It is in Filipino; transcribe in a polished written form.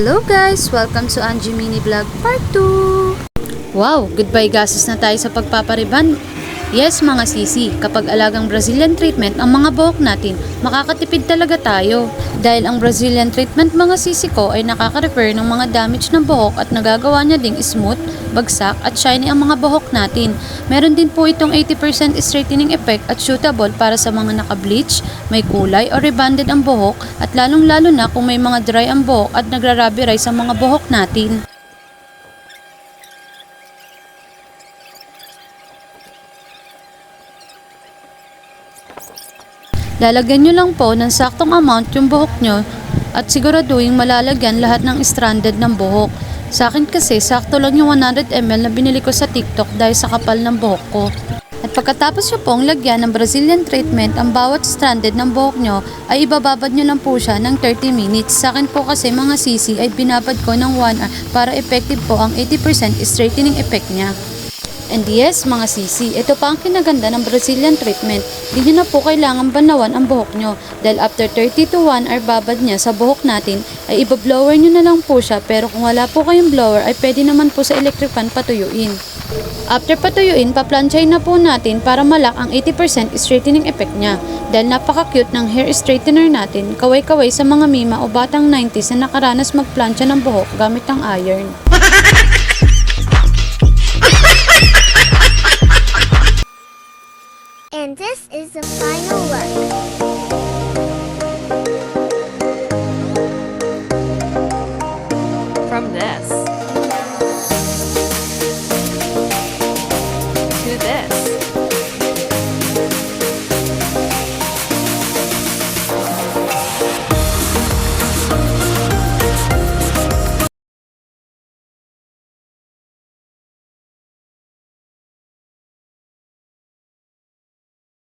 Hello guys! Welcome to Angie Mini Vlog Part 2! Wow! Goodbye gastos na tayo sa pagpapariban. Yes mga sisi, kapag alagang Brazilian treatment ang mga buhok natin, makakatipid talaga tayo. Dahil ang Brazilian treatment mga sisi ko ay nakaka-repair ng mga damage ng buhok at nagagawa niya ding smooth, bagsak at shiny ang mga buhok natin. Meron din po itong 80% straightening effect at suitable para sa mga naka-bleach, may kulay o rebonded ang buhok at lalong-lalo na kung may mga dry ang buhok at nagra-rubber rise ang mga buhok natin. Lalagyan nyo lang po ng saktong amount yung buhok nyo at siguraduhin malalagyan lahat ng stranded ng buhok. Sa akin kasi, sakto lang yung 100 ml na binili ko sa TikTok dahil sa kapal ng buhok ko. At pagkatapos nyo pong lagyan ng Brazilian treatment ang bawat stranded ng buhok nyo, ay ibababad nyo lang po siya ng 30 minutes. Sa akin po kasi mga sisi ay binabad ko ng 1 hour para effective po ang 80% straightening effect niya. And yes, mga sisi, ito pa ang kinaganda ng Brazilian treatment. Hindi nyo na po kailangan banawan ang buhok nyo dahil after 30 to 1 hour babad niya sa buhok natin ay ibablower nyo na lang po siya, pero kung wala po kayong blower ay pwede naman po sa electric fan patuyuin. After patuyuin, paplansyahin na po natin para malak ang 80% straightening effect niya. Dahil napaka-cute ng hair straightener natin, kaway-kaway sa mga mima o batang 90s na nakaranas magplansya ng buhok gamit ang iron. And this is the final look. From this.